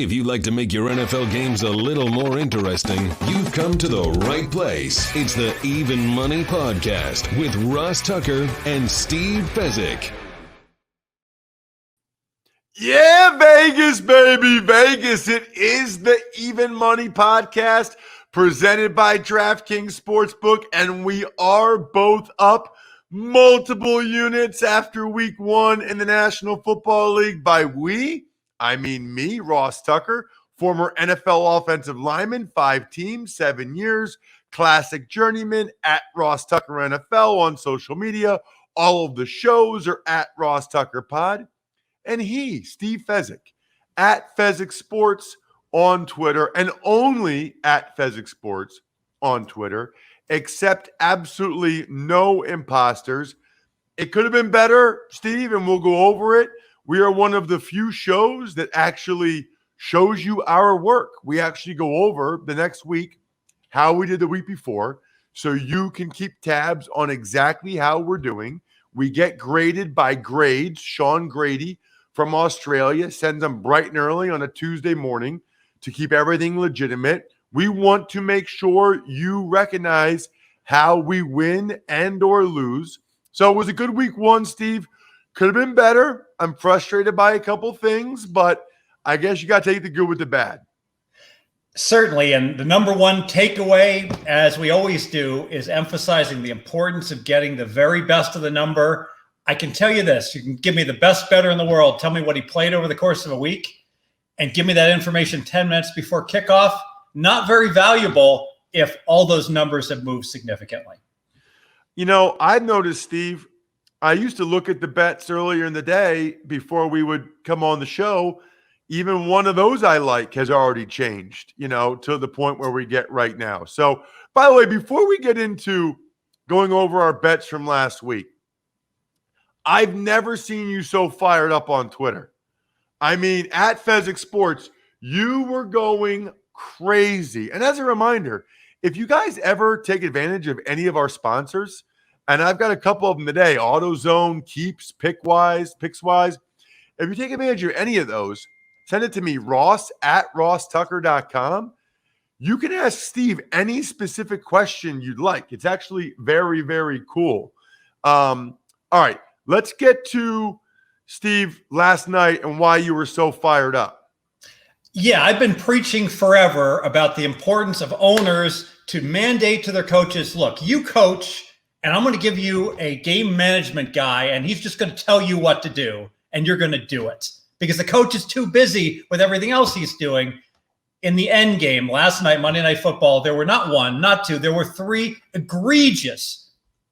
If you'd like to make your NFL games a little more interesting, you've come to the right place. It's the Even Money Podcast with Ross Tucker and Steve Fezzik. Yeah, Vegas, baby, Vegas. It is the Even Money Podcast presented by DraftKings Sportsbook, and we are both up multiple units after week one in the National Football League. By we, I mean me, Ross Tucker, former NFL offensive lineman, 5 teams, 7 years, classic journeyman at Ross Tucker NFL on social media. All of the shows are at Ross Tucker Pod. And he, Steve Fezzik, at Fezzik Sports on Twitter, and only at Fezzik Sports on Twitter, except absolutely no imposters. It could have been better, Steve, and we'll go over it. We are one of the few shows that actually shows you our work. We actually go over the next week how we did the week before, so you can keep tabs on exactly how we're doing. We get graded by grades. Sean Grady from Australia sends them bright and early on a Tuesday morning to keep everything legitimate. We want to make sure you recognize how we win and or lose. So it was a good week one, Steve. Could have been better. I'm frustrated by a couple things, but I guess you got to take the good with the bad. Certainly. And the number one takeaway, as we always do, is emphasizing the importance of getting the very best of the number. I can tell you this. You can give me the best bettor in the world. Tell me what he played over the course of a week and give me that information 10 minutes before kickoff. Not very valuable if all those numbers have moved significantly. You know, I've noticed, Steve, I used to look at the bets earlier in the day before we would come on the show. Even one of those I like has already changed, you know, to the point where we get right now. So, by the way, before we get into going over our bets from last week, I've never seen you so fired up on Twitter. I mean, at Fezzik Sports, you were going crazy. And as a reminder, if you guys ever take advantage of any of our sponsors, and I've got a couple of them today, AutoZone, Keeps, Pickswise. If you take advantage of any of those, send it to me, Ross at rosstucker.com. You can ask Steve any specific question you'd like. It's actually very, very cool. All right, let's get to, Steve, last night and why you were so fired up. Yeah, I've been preaching forever about the importance of owners to mandate to their coaches, look, you coach, and I'm going to give you a game management guy, and he's just going to tell you what to do, and you're going to do it. Because the coach is too busy with everything else he's doing. In the end game, last night, Monday Night Football, there were not one, not two, there were 3 egregious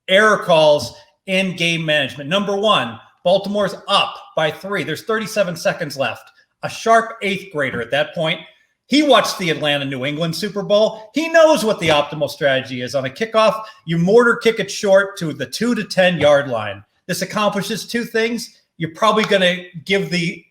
error calls in game management. Number 1, Baltimore's up by 3. There's 37 seconds left. A sharp 8th grader at that point. He watched the Atlanta-New England Super Bowl. He knows what the optimal strategy is. On a kickoff, you mortar kick it short to the 2 to 10 yard line. This accomplishes 2 things. You're probably going to give the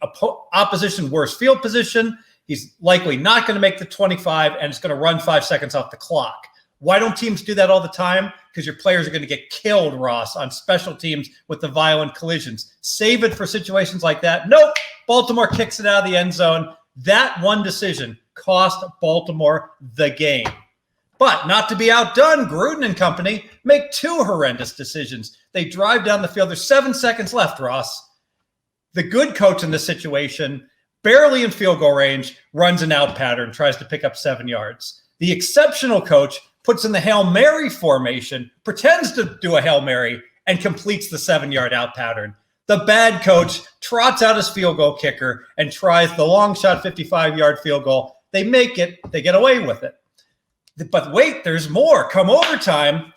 opposition worse field position. He's likely not going to make the 25, and it's going to run 5 seconds off the clock. Why don't teams do that all the time? Because your players are going to get killed, Ross, on special teams with the violent collisions. Save it for situations like that. Nope. Baltimore kicks it out of the end zone. That one decision cost Baltimore the game. But not to be outdone, Gruden and company make 2 horrendous decisions. They drive down the field. There's 7 seconds left, Ross. The good coach in this situation, barely in field goal range, runs an out pattern, tries to pick up 7 yards. The exceptional coach puts in the Hail Mary formation, pretends to do a Hail Mary, and completes the 7-yard out pattern. The bad coach trots out his field goal kicker and tries the long shot 55-yard field goal. They make it. They get away with it. But wait, there's more. Come overtime.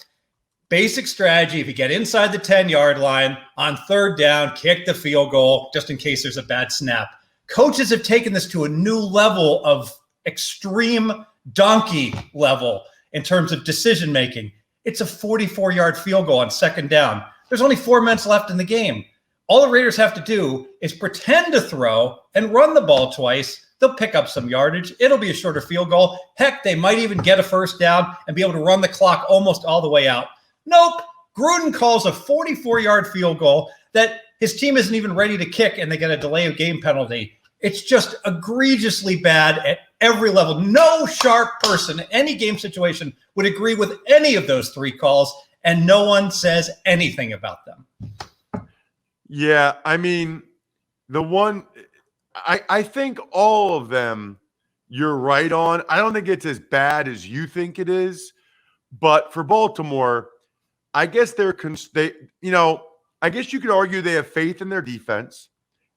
Basic strategy, if you get inside the 10-yard line, on 3rd down, kick the field goal, just in case there's a bad snap. Coaches have taken this to a new level of extreme donkey level in terms of decision-making. It's a 44-yard field goal on 2nd down. There's only 4 minutes left in the game. All the Raiders have to do is pretend to throw and run the ball twice. They'll pick up some yardage. It'll be a shorter field goal. Heck, they might even get a 1st down and be able to run the clock almost all the way out. Nope. Gruden calls a 44-yard field goal that his team isn't even ready to kick, and they get a delay of game penalty. It's just egregiously bad at every level. No sharp person in any game situation would agree with any of those 3 calls, and no one says anything about them. Yeah, I mean, I think all of them you're right on. I don't think it's as bad as you think it is, but for Baltimore, I guess I guess you could argue they have faith in their defense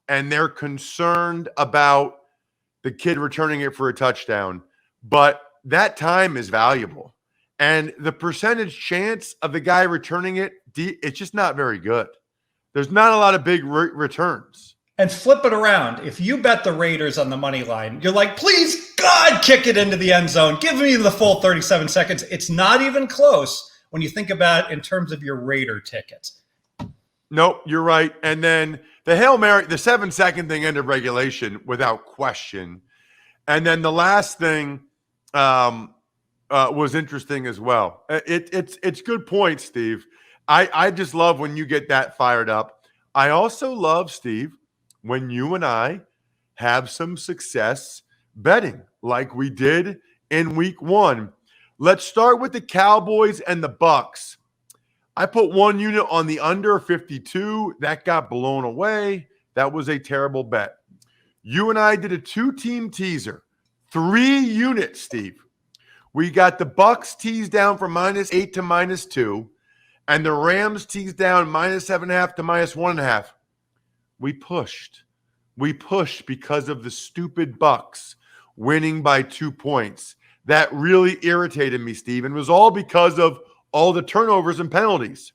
and they're concerned about the kid returning it for a touchdown, but that time is valuable. And the percentage chance of the guy returning it, it's just not very good. There's not a lot of big returns. And flip it around. If you bet the Raiders on the money line, you're like, please, God, kick it into the end zone. Give me the full 37 seconds. It's not even close when you think about it in terms of your Raider tickets. Nope, you're right. And then the Hail Mary, the 7-second thing ended regulation without question. And then the last thing was interesting as well. It's good point, Steve. I just love when you get that fired up. I also love, Steve, when you and I have some success betting like we did in week 1. Let's start with the Cowboys and the Bucks. I put 1 unit on the under 52. That got blown away. That was a terrible bet. You and I did a 2-team teaser. 3 units, Steve. We got the Bucks teased down from -8 to -2, and the Rams teased down -7.5 to -1.5. We pushed. We pushed because of the stupid Bucks winning by 2 points. That really irritated me, Steve, and it was all because of all the turnovers and penalties.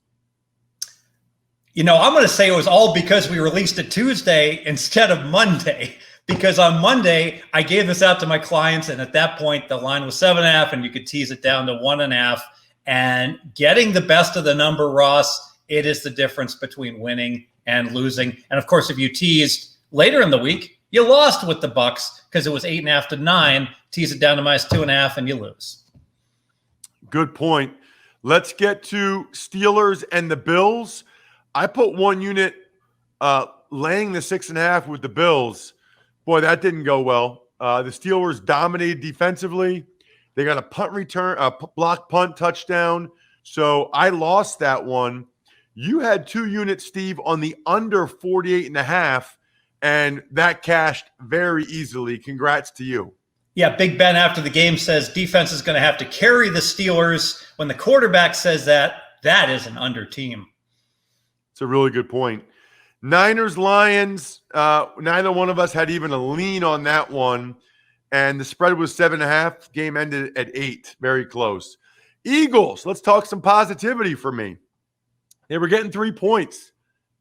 I'm going to say it was all because we released it Tuesday instead of Monday. Because on Monday, I gave this out to my clients, and at that point, the line was 7.5, and you could tease it down to 1.5. And getting the best of the number, Ross, it is the difference between winning and losing. And of course, if you teased later in the week, you lost with the Bucks because it was 8.5 to 9. Tease it down to -2.5, and you lose. Good point. Let's get to Steelers and the Bills. I put 1 unit laying the 6.5 with the Bills. Boy, that didn't go well. The Steelers dominated defensively. They got a punt return, a block punt touchdown. So I lost that one. You had 2 units, Steve, on the under 48.5, and that cashed very easily. Congrats to you. Yeah, Big Ben after the game says defense is going to have to carry the Steelers. When the quarterback says that, that is an under team. It's a really good point. Niners, Lions, neither one of us had even a lean on that one. And the spread was 7.5. Game ended at 8. Very close. Eagles, let's talk some positivity for me. They were getting 3 points.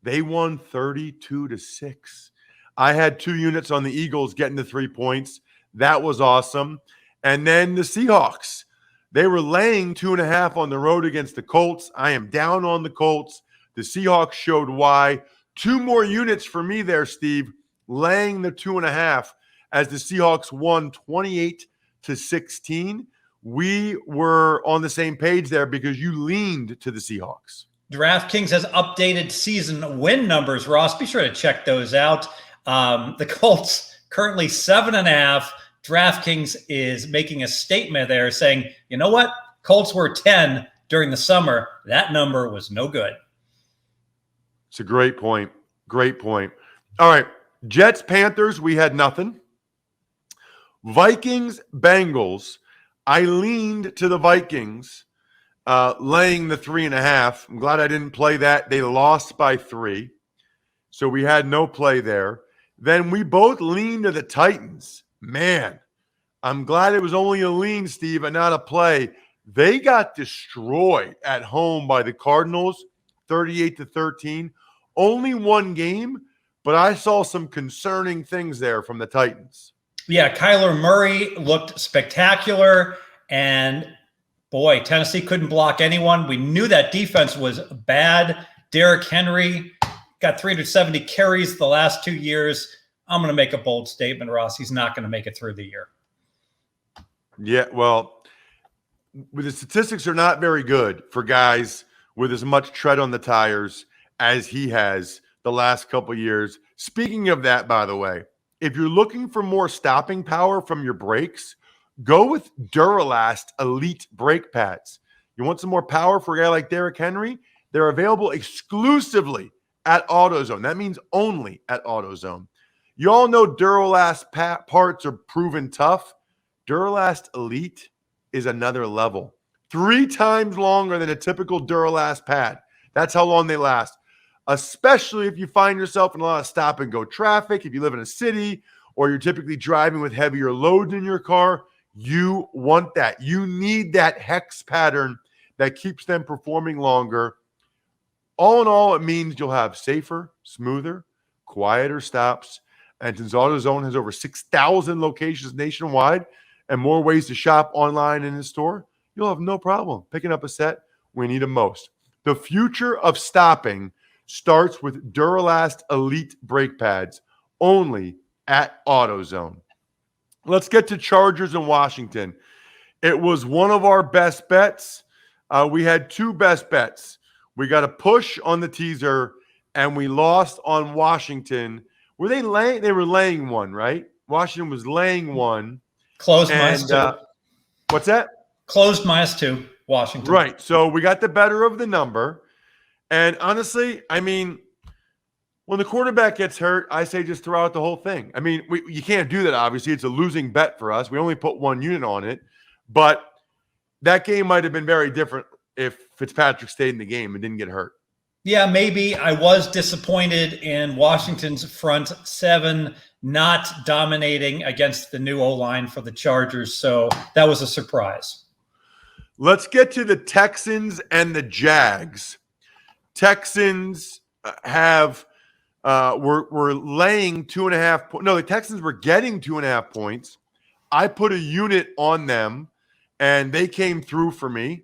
They won 32-6. I had 2 units on the Eagles getting the 3 points. That was awesome. And then the Seahawks, they were laying 2.5 on the road against the Colts. I am down on the Colts. The Seahawks showed why. 2 more units for me there, Steve, laying the 2.5 as the Seahawks won 28-16. We were on the same page there because you leaned to the Seahawks. DraftKings has updated season win numbers, Ross. Be sure to check those out. The Colts currently 7.5. DraftKings is making a statement there saying, you know what? Colts were 10 during the summer. That number was no good. It's a great point. Great point. All right. Jets, Panthers, we had nothing. Vikings, Bengals. I leaned to the Vikings, laying the 3.5. I'm glad I didn't play that. They lost by 3. So we had no play there. Then we both leaned to the Titans. Man, I'm glad it was only a lean, Steve, and not a play. They got destroyed at home by the Cardinals, 38-13. Only 1 game, but I saw some concerning things there from the Titans. Yeah, Kyler Murray looked spectacular, and boy, Tennessee couldn't block anyone. We knew that defense was bad. Derrick Henry got 370 carries the last 2 years. I'm going to make a bold statement, Ross. He's not going to make it through the year. Yeah, well, the statistics are not very good for guys with as much tread on the tires as he has the last couple of years. Speaking of that, by the way, if you're looking for more stopping power from your brakes, go with Duralast Elite brake pads. You want some more power for a guy like Derrick Henry? They're available exclusively at AutoZone. That means only at AutoZone. You all know Duralast parts are proven tough. Duralast Elite is another level. 3 times longer than a typical Duralast pad. That's how long they last. Especially if you find yourself in a lot of stop-and-go traffic, if you live in a city, or you're typically driving with heavier loads in your car, you want that. You need that hex pattern that keeps them performing longer. All in all, it means you'll have safer, smoother, quieter stops. And since AutoZone has over 6,000 locations nationwide and more ways to shop online and in store, you'll have no problem picking up a set when you need them most. The future of stopping starts with Duralast Elite brake pads only at AutoZone. Let's get to Chargers in Washington. It was one of our best bets. We had 2 best bets. We got a push on the teaser, and we lost on Washington. Were they laying? They were laying 1, right? Washington was laying 1. Closed -2. What's that? Closed -2, Washington. Right. So we got the better of the number. And honestly, I mean, when the quarterback gets hurt, I say just throw out the whole thing. I mean, you can't do that, obviously. It's a losing bet for us. We only put 1 unit on it. But that game might have been very different if Fitzpatrick stayed in the game and didn't get hurt. Yeah, maybe. I was disappointed in Washington's front 7 not dominating against the new O-line for the Chargers. So that was a surprise. Let's get to the Texans and the Jags. Texans were laying 2.5 points. No, the Texans were getting 2.5 points. I put a unit on them, and they came through for me.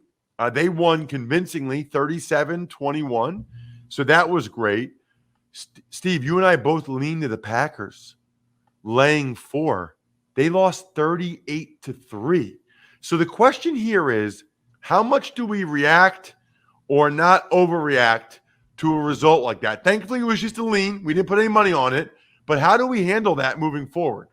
They won convincingly, 37-21. So that was great. Steve, you and I both leaned to the Packers, laying 4. They lost 38-3. So the question here is, how much do we react or not overreact to a result like that? Thankfully, it was just a lean. We didn't put any money on it. But how do we handle that moving forward?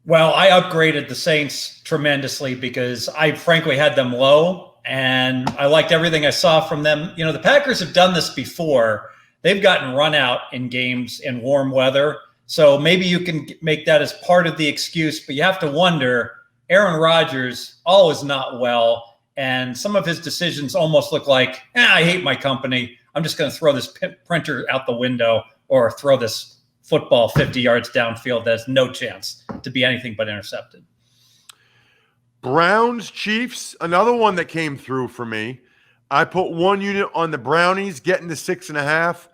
Well, I upgraded the Saints tremendously because I frankly had them low, and I liked everything I saw from them. You know, the Packers have done this before. They've gotten run out in games in warm weather. So maybe you can make that as part of the excuse, but you have to wonder, Aaron Rodgers, all is not well. And some of his decisions almost look like, I hate my company. I'm just going to throw this printer out the window or throw this football 50 yards downfield that has no chance to be anything but intercepted. Browns, Chiefs, another one that came through for me. I put 1 unit on the Brownies, getting to 6.5.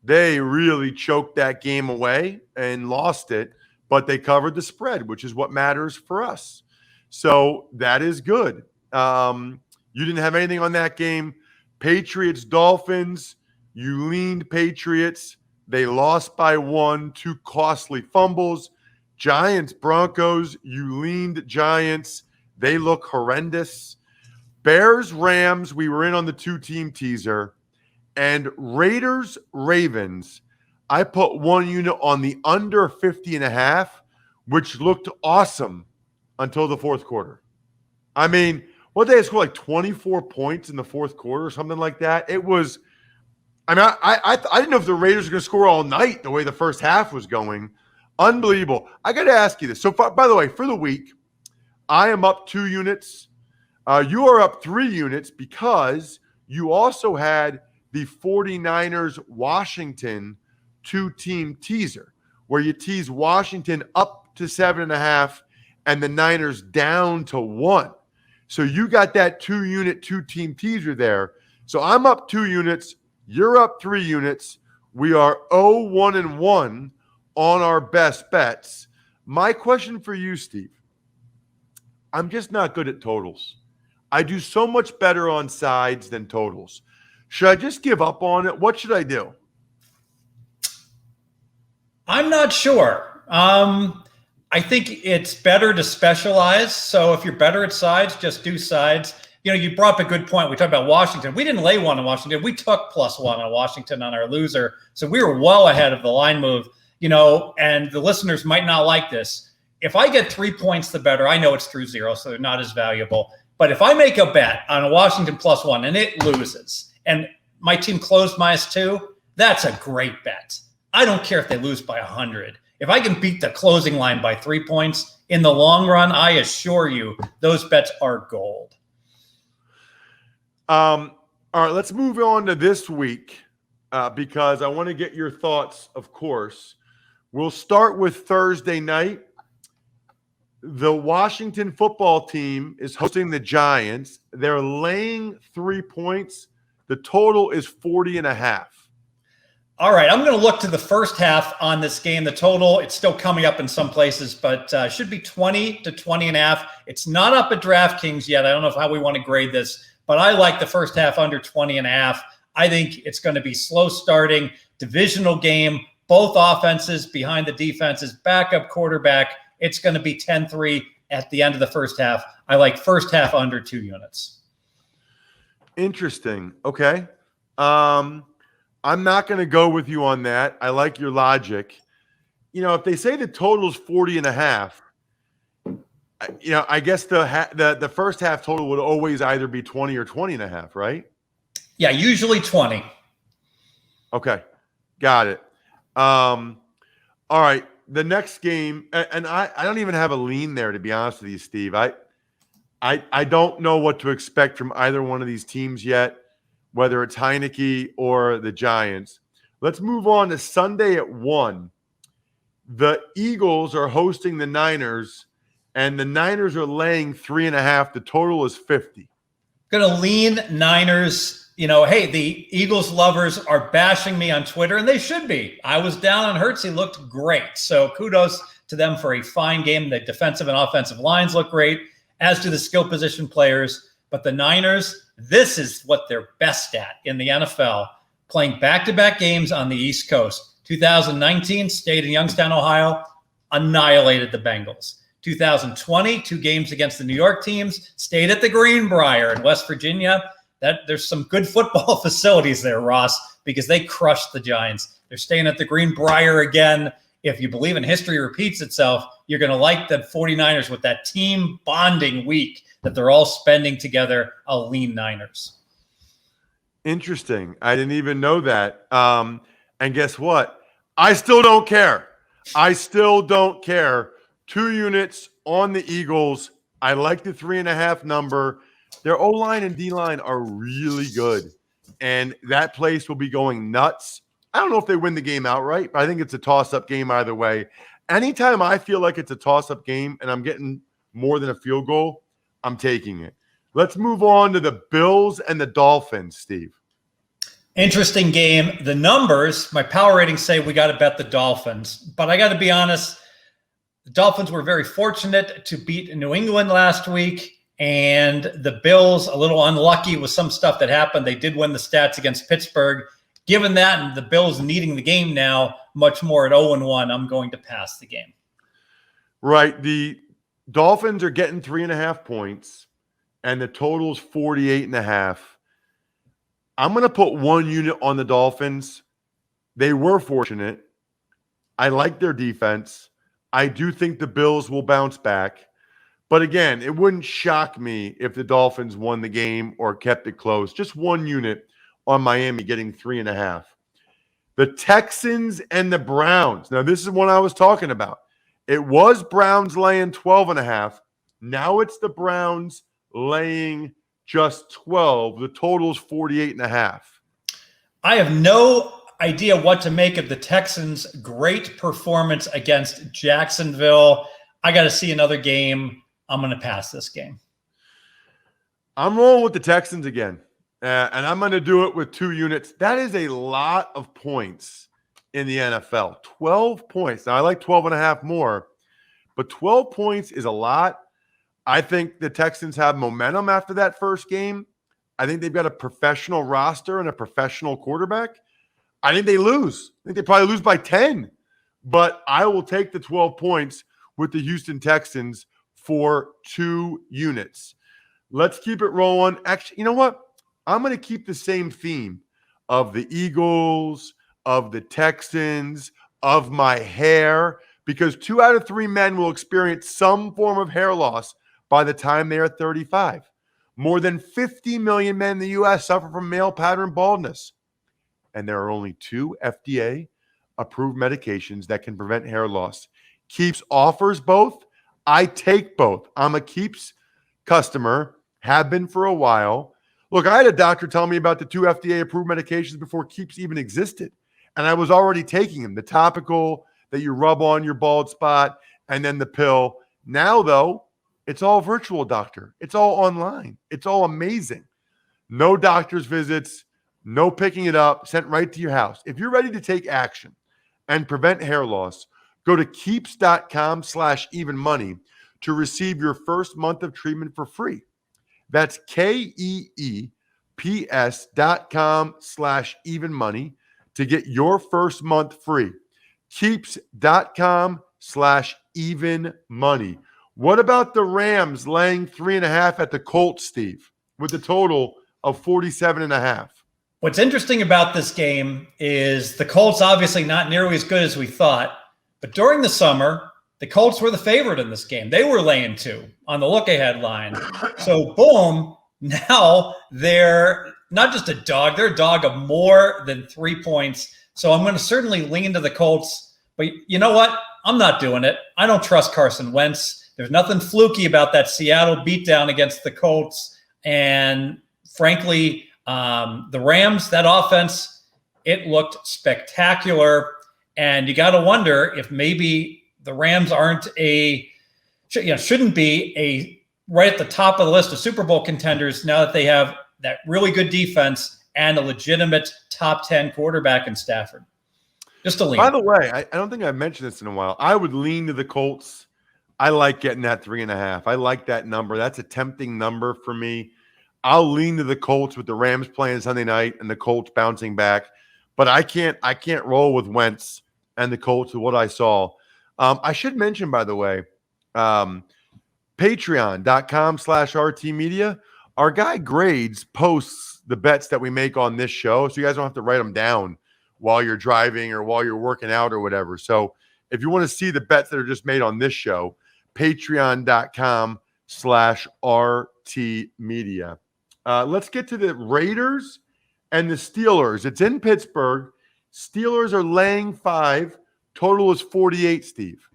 They really choked that game away and lost it, but they covered the spread, which is what matters for us. So that is good. You didn't have anything on that game. Patriots, Dolphins, you leaned Patriots. They lost by 1, 2 costly fumbles. Giants, Broncos, you leaned Giants. They look horrendous. Bears, Rams, we were in on the 2-team teaser. And Raiders, Ravens, I put 1 unit on the under 50.5, which looked awesome until the fourth quarter. I mean, what they scored like 24 points in the fourth quarter or something like that. It was, I mean, I didn't know if the Raiders were going to score all night the way the first half was going. Unbelievable. I got to ask you this. So, by the way, for the week, I am up 2 units. You are up 3 units because you also had the 49ers Washington 2-team teaser where you tease Washington up to 7.5 and the Niners down to 1. So you got that 2-unit 2-team teaser there. So I'm up 2 units. You're up 3 units. We are 0-1-1 on our best bets. My question for you, Steve, I'm just not good at totals. I do so much better on sides than totals. Should I just give up on it? What should I do? I'm not sure. I think it's better to specialize. So if you're better at sides, just do sides. You know, you brought up a good point. We talked about Washington. We didn't lay 1 on Washington. We took +1 on Washington on our loser. So we were well ahead of the line move. and the listeners might not like this. If I get 3 points, the better. I know it's through 0, so they're not as valuable. But if I make a bet on a Washington +1 and it loses, and my team closed -2, that's a great bet. I don't care if they lose by 100. If I can beat the closing line by 3 points in the long run, I assure you those bets are gold. All right, let's move on to this week because I want to get your thoughts, of course. We'll start with Thursday night. The Washington football team is hosting the Giants. They're laying 3 points. The total is 40.5. All right, I'm going to look to the first half on this game. The total, it's still coming up in some places, but should be 20 to 20.5. It's not up at DraftKings yet. I don't know how we want to grade this, but I like the first half under 20.5. I think it's going to be slow starting, divisional game, both offenses behind the defenses, backup quarterback. It's going to be 10-3 at the end of the first half. I like first half under 2 units. Interesting. Okay. I'm not going to go with you on that. I like your logic. If they say the total is 40.5, I guess the first half total would always either be 20 or 20.5, right? Yeah, usually 20. Okay. Got it. All right. The next game, and I don't even have a lean there, to be honest with you, Steve. I don't know what to expect from either one of these teams yet, whether it's Heineke or the Giants. Let's move on to Sunday at 1. The Eagles are hosting the Niners, and the Niners are laying 3.5. The total is 50. Going to lean Niners. Hey, the Eagles lovers are bashing me on Twitter, and they should be. I was down on Hurts. He looked great. So kudos to them for a fine game. The defensive and offensive lines look great, as do the skill position players. But the Niners, this is what they're best at in the NFL, playing back-to-back games on the East Coast. 2019, stayed in Youngstown, Ohio, annihilated the Bengals. 2020, 2 games against the New York teams, stayed at the Greenbrier in West Virginia. There's some good football facilities there, Ross, because they crushed the Giants. They're staying at the Greenbrier again. If you believe in history repeats itself, you're going to like the 49ers with that team bonding week that they're all spending together. I'll lean Niners. Interesting. I didn't even know that. And guess what? I still don't care. 2 units on the Eagles. I like the 3.5 number. Their O-line and D-line are really good, and that place will be going nuts. I don't know if they win the game outright, but I think it's a toss-up game either way. Anytime I feel like it's a toss-up game and I'm getting more than a field goal, I'm taking it. Let's move on to the Bills and the Dolphins, Steve. Interesting game. The numbers, my power ratings say we got to bet the Dolphins, but I got to be honest, the Dolphins were very fortunate to beat New England last week. And the Bills, a little unlucky with some stuff that happened. They did win the stats against Pittsburgh. Given that and the Bills needing the game now much more at 0-1, I'm going to pass the game. Right. The Dolphins are getting 3.5 points, and the total's 48.5. I'm going to put 1 unit on the Dolphins. They were fortunate. I like their defense. I do think the Bills will bounce back. But again, it wouldn't shock me if the Dolphins won the game or kept it close. Just 1 unit on Miami getting 3.5. The Texans and the Browns. Now, this is one I was talking about. It was Browns laying 12.5. Now it's the Browns laying just 12. The total's 48.5. I have no idea what to make of the Texans' great performance against Jacksonville. I got to see another game. I'm going to pass this game. I'm rolling with the Texans again, and I'm going to do it with 2 units. That is a lot of points in the NFL. 12 points. Now, I like 12.5 more, but 12 points is a lot. I think the Texans have momentum after that first game. I think they've got a professional roster and a professional quarterback. I think they lose. I think they probably lose by 10, but I will take the 12 points with the Houston Texans for 2 units. Let's keep it rolling. Actually, you know what? I'm going to keep the same theme of the Eagles, of the Texans, of my hair, because 2 out of 3 men will experience some form of hair loss by the time they are 35. More than 50 million men in the U.S. suffer from male pattern baldness. And there are only 2 FDA-approved medications that can prevent hair loss. Keeps offers both. I take both. I'm a Keeps customer, have been for a while. Look, I had a doctor tell me about the 2 FDA-approved medications before Keeps even existed. And I was already taking them. The topical that you rub on your bald spot and then the pill. Now, though, it's all virtual, doctor. It's all online. It's all amazing. No doctor's visits, no picking it up, sent right to your house. If you're ready to take action and prevent hair loss, go to keeps.com/evenmoney to receive your first month of treatment for free. That's KEEPS.com/evenmoney to get your first month free. Keeps.com/evenmoney. What about the Rams laying 3.5 at the Colts, Steve, with a total of 47.5? What's interesting about this game is the Colts obviously not nearly as good as we thought, but during the summer, the Colts were the favorite in this game. They were laying 2 on the look-ahead line. So, boom, now they're not just a dog, they're a dog of more than 3 points. So I'm going to certainly lean to the Colts. But you know what? I'm not doing it. I don't trust Carson Wentz. There's nothing fluky about that Seattle beatdown against the Colts. And frankly, the Rams, that offense, it looked spectacular. And you got to wonder if maybe the Rams shouldn't be right at the top of the list of Super Bowl contenders now that they have that really good defense and a legitimate top 10 quarterback in Stafford. Just a lean. By the way, I don't think I've mentioned this in a while. I would lean to the Colts. I like getting that 3.5. I like that number. That's a tempting number for me. I'll lean to the Colts with the Rams playing Sunday night and the Colts bouncing back. But I can't roll with Wentz and the Colts with what I saw. I should mention, by the way, patreon.com/RTmedia. Our guy Grades posts the bets that we make on this show, so you guys don't have to write them down while you're driving or while you're working out or whatever. So if you want to see the bets that are just made on this show, patreon.com/RTmedia. Let's get to the Raiders and the Steelers. It's in Pittsburgh. Steelers are laying 5. Total is 48, Steve.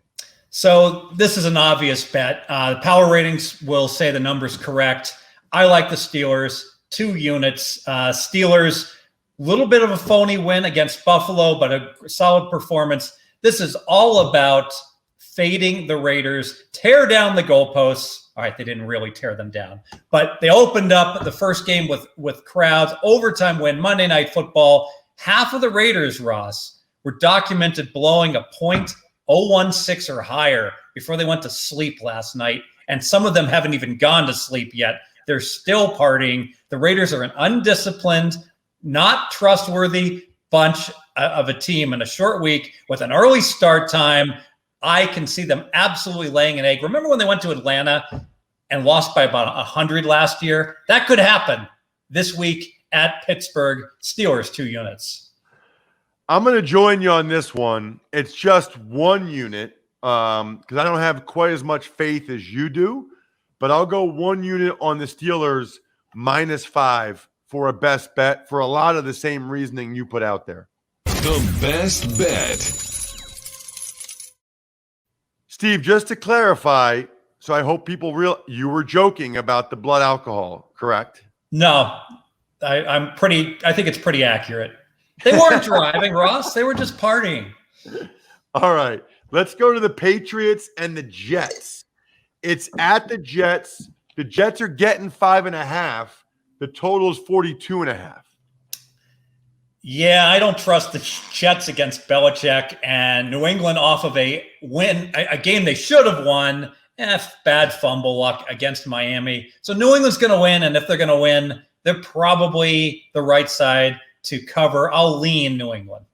So this is an obvious bet. The power ratings will say the number's correct. I like the Steelers, 2 units. Steelers, little bit of a phony win against Buffalo, but a solid performance. This is all about fading the Raiders, tear down the goalposts. All right, they didn't really tear them down, but they opened up the first game with crowds, overtime win, Monday Night Football. Half of the Raiders, Ross, were documented blowing a .016 or higher before they went to sleep last night, and some of them haven't even gone to sleep yet. They're still partying. The Raiders are an undisciplined, not trustworthy bunch of a team in a short week with an early start time. I can see them absolutely laying an egg. Remember when they went to Atlanta and lost by about 100 last year? That could happen this week at Pittsburgh. Steelers, 2 units. I'm going to join you on this one. It's just 1 unit because I don't have quite as much faith as you do, but I'll go 1 unit on the Steelers -5 for a best bet for a lot of the same reasoning you put out there. The best bet. Steve, just to clarify, so I hope people you were joking about the blood alcohol, correct? No, I think it's pretty accurate. They weren't driving, Ross. They were just partying. All right. Let's go to the Patriots and the Jets. It's at the Jets. The Jets are getting 5.5. The total is 42.5. Yeah, I don't trust the Jets against Belichick, and New England off of a win, a game they should have won. Bad fumble luck against Miami. So New England's going to win, and if they're going to win, they're probably the right side to cover. I'll lean New England.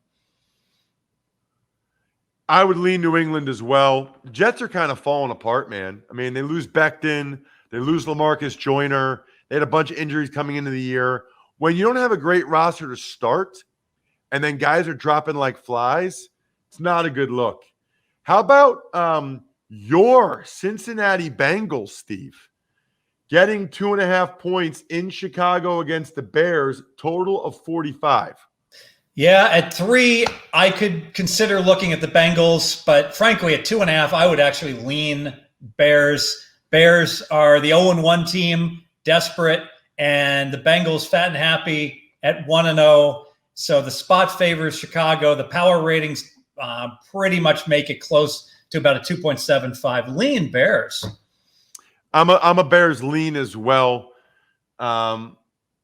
I would lean New England as well. Jets are kind of falling apart, man. I mean, they lose Becton. They lose LaMarcus Joyner. They had a bunch of injuries coming into the year. When you don't have a great roster to start and then guys are dropping like flies, It's not a good look. How about your Cincinnati Bengals, Steve? Getting 2.5 points in Chicago against the Bears, total of 45. Yeah, at 3, I could consider looking at the Bengals, but frankly, at 2.5, I would actually lean Bears. Bears are the 0-1 team, desperate, and the Bengals fat and happy at 1-0. So the spot favors Chicago. The power ratings pretty much make it close to about a 2.75. Lean Bears. I'm a Bears lean as well. I'm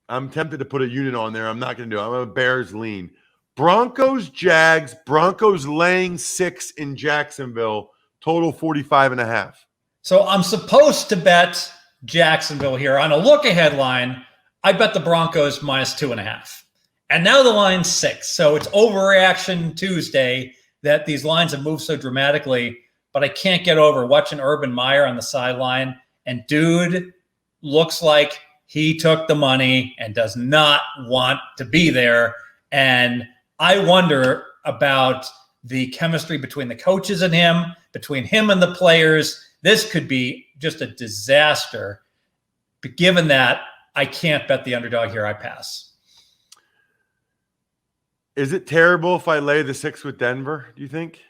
tempted to put a unit on there. I'm not going to do it. I'm a Bears lean. Broncos, Jags. Broncos laying 6 in Jacksonville. Total 45.5. So I'm supposed to bet Jacksonville here. On a look-ahead line, I bet the Broncos -2.5. And now the line's 6. So it's overreaction Tuesday that these lines have moved so dramatically. But I can't get over watching Urban Meyer on the sideline. And dude looks like he took the money and does not want to be there. And I wonder about the chemistry between the coaches and him, between him and the players. This could be just a disaster. But given that, I can't bet the underdog here. I pass. Is it terrible if I lay the 6 with Denver, do you think?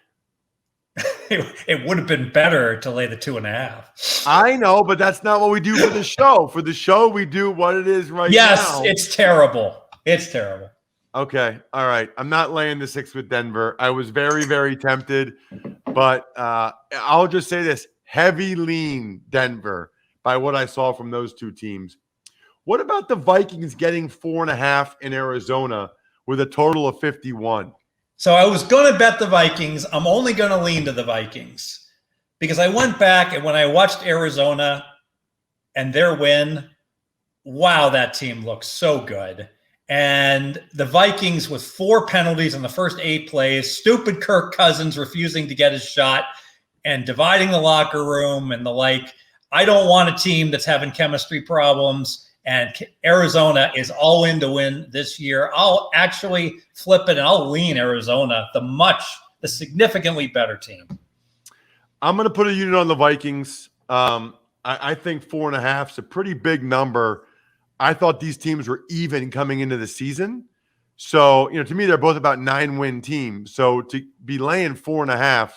It would have been better to lay the 2.5. I know, but that's not what we do for the show. For the show, we do what it is right now. Yes, it's terrible. It's terrible. Okay. All right. I'm not laying the 6 with Denver. I was very, very tempted, but I'll just say this. Heavy lean Denver by what I saw from those two teams. What about the Vikings getting 4.5 in Arizona with a total of 51? So I was going to bet the Vikings. I'm only going to lean to the Vikings because I went back and when I watched Arizona and their win, wow, that team looks so good. And the Vikings with 4 penalties in the first 8 plays, stupid Kirk Cousins refusing to get his shot and dividing the locker room and the like. I don't want a team that's having chemistry problems. And Arizona is all in to win this year. I'll actually flip it and I'll lean Arizona, the significantly better team. I'm going to put a unit on the Vikings. I think 4.5 is a pretty big number. I thought these teams were even coming into the season. So, to me, they're both about 9-win teams. So to be laying 4.5,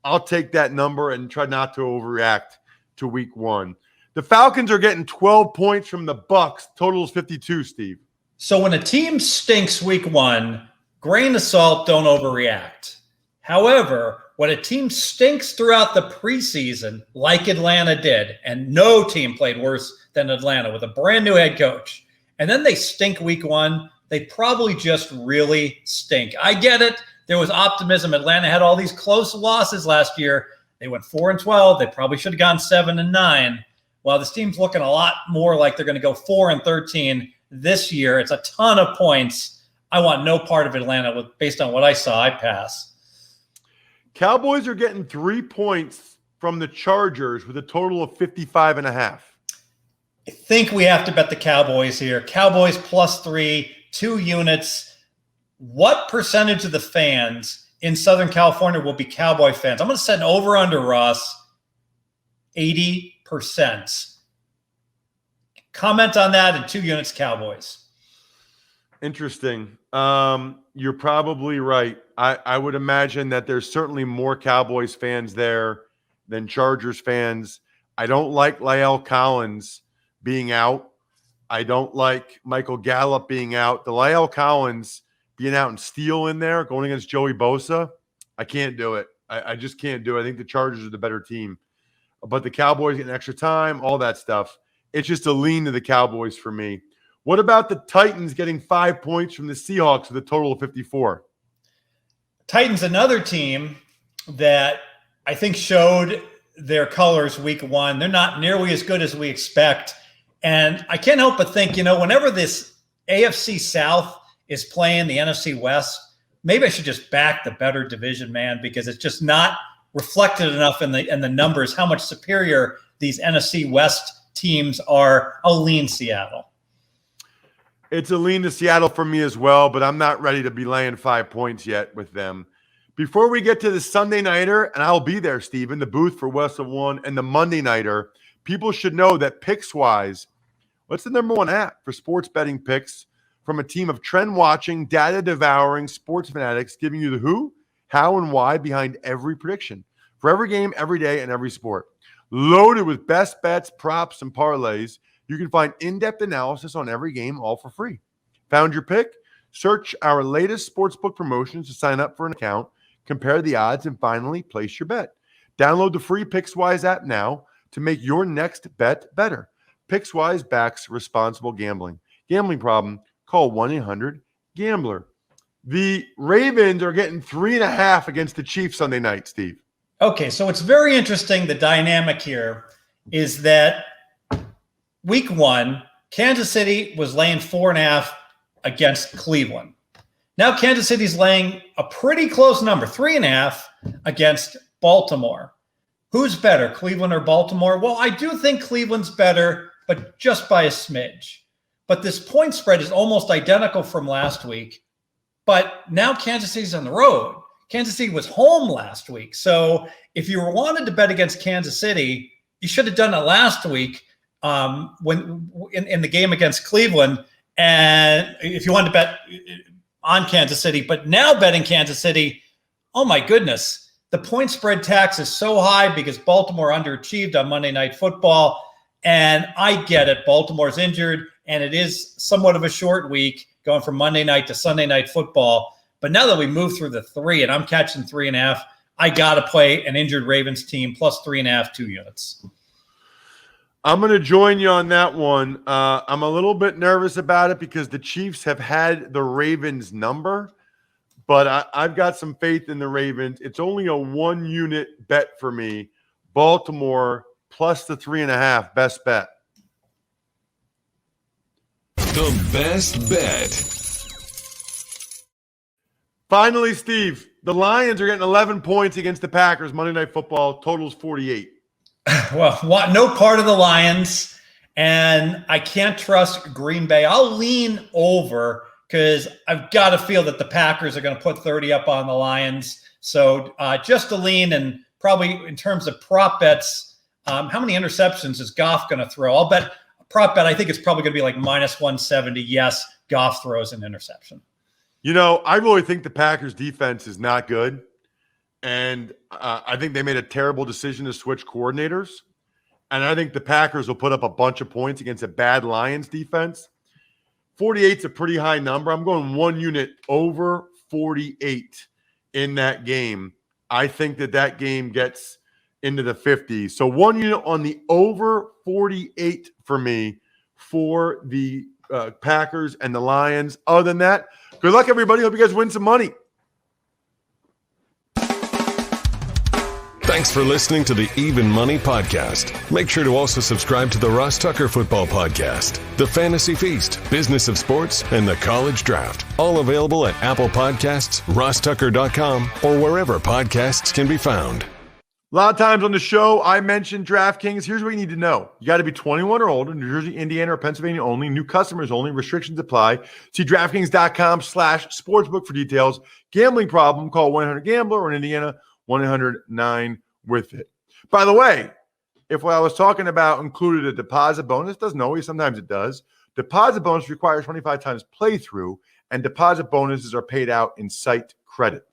I'll take that number and try not to overreact to week 1. The Falcons are getting 12 points from the Bucs. Total is 52, Steve. So when a team stinks week 1, grain of salt, don't overreact. However, when a team stinks throughout the preseason, like Atlanta did, and no team played worse than Atlanta with a brand new head coach, and then they stink week 1, they probably just really stink. I get it. There was optimism. Atlanta had all these close losses last year. They went 4-12. They probably should have gone 7-9. Well, this team's looking a lot more like they're going to go 4-13 this year. It's a ton of points. I want no part of Atlanta based on what I saw. I pass. Cowboys are getting 3 points from the Chargers with a total of 55.5. I think we have to bet the Cowboys here. Cowboys +3, 2 units. What percentage of the fans in Southern California will be Cowboy fans? I'm going to set an over-under, Ross, 80%. Comment on that and 2 units Cowboys. Interesting. You're probably right. I would imagine that there's certainly more Cowboys fans there than Chargers fans. I don't like La'el Collins being out. I don't like Michael Gallup being out. The La'el Collins being out and Steele in there going against Joey Bosa, I can't do it. I just can't do it. I think the Chargers are the better team. But the Cowboys getting extra time, all that stuff. It's just a lean to the Cowboys for me. What about the Titans getting 5 points from the Seahawks with a total of 54? Titans, another team that I think showed their colors week 1. They're not nearly as good as we expect. And I can't help but think, whenever this AFC South is playing the NFC West, maybe I should just back the better division, man, because it's just not reflected enough in the numbers how much superior these NFC West teams are. I'll lean Seattle. It's a lean to Seattle for me as well, but I'm not ready to be laying 5 points yet with them Before we get to the Sunday Nighter, and I'll be there, Steve, in the booth for West of One, and the Monday Nighter, people should know that PicksWise, what's the number one app for sports betting picks from a team of trend-watching, data-devouring sports fanatics giving you the who, how, and why behind every prediction for every game, every day, and every sport. Loaded with best bets, props, and parlays, you can find in-depth analysis on every game, all for free. Found your pick? Search our latest sportsbook promotions to sign up for an account, compare the odds, and finally place your bet. Download the free PicksWise app now to make your next bet better. PicksWise backs responsible gambling. Gambling problem? Call 1-800-GAMBLER. The Ravens are getting 3.5 against the Chiefs Sunday night, Steve. Okay, so it's very interesting. The dynamic here is that week one, Kansas City was laying 4.5 against Cleveland. Now Kansas City's laying a pretty close number, 3.5 against Baltimore. Who's better, Cleveland or Baltimore? Well, I do think Cleveland's better, but just by a smidge. But this point spread is almost identical from last week. But now Kansas City's on the road. Kansas City was home last week. So if you wanted to bet against Kansas City, you should have done it last week when in the game against Cleveland. And if you wanted to bet on Kansas City, but now betting Kansas City, oh my goodness, the point spread tax is so high because Baltimore underachieved on Monday Night Football. And I get it. Baltimore's injured, and it is somewhat of a short week going from Monday night to Sunday Night Football. But now that we move through the 3 and I'm catching 3.5, I got to play an injured Ravens team plus 3.5, 2 units. I'm going to join you on that one. I'm a little bit nervous about it because the Chiefs have had the Ravens number, but I've got some faith in the Ravens. It's only a 1-unit bet for me. Baltimore plus the 3.5, best bet. The best bet. Finally, Steve, the Lions are getting 11 points against the Packers. Monday Night Football, totals 48. Well, no part of the Lions, and I can't trust Green Bay. I'll lean over because I've got to feel that the Packers are going to put 30 up on the Lions. So just a lean, and probably in terms of prop bets, how many interceptions is Goff going to throw? I'll bet a prop bet. I think it's probably going to be like minus 170. Yes, Goff throws an interception. You know, I really think the Packers defense is not good. And I think they made a terrible decision to switch coordinators. And I think the Packers will put up a bunch of points against a bad Lions defense. 48 is a pretty high number. I'm going 1 unit over 48 in that game. I think that game gets into the 50s. So 1 unit on the over 48 for me for the Packers and the Lions. Other than that, good luck, everybody. Hope you guys win some money. Thanks for listening to the Even Money Podcast. Make sure to also subscribe to the Ross Tucker Football Podcast, The Fantasy Feast, Business of Sports, and The College Draft. All available at Apple Podcasts, rosstucker.com, or wherever podcasts can be found. A lot of times on the show, I mentioned DraftKings. Here's what you need to know. You got to be 21 or older, New Jersey, Indiana, or Pennsylvania only. New customers only. Restrictions apply. See DraftKings.com/sportsbook for details. Gambling problem, call 1-800-GAMBLER, or in Indiana, 1-800-9-WITH-IT. By the way, if what I was talking about included a deposit bonus, doesn't always, sometimes it does. Deposit bonus requires 25 times playthrough, and deposit bonuses are paid out in site credit.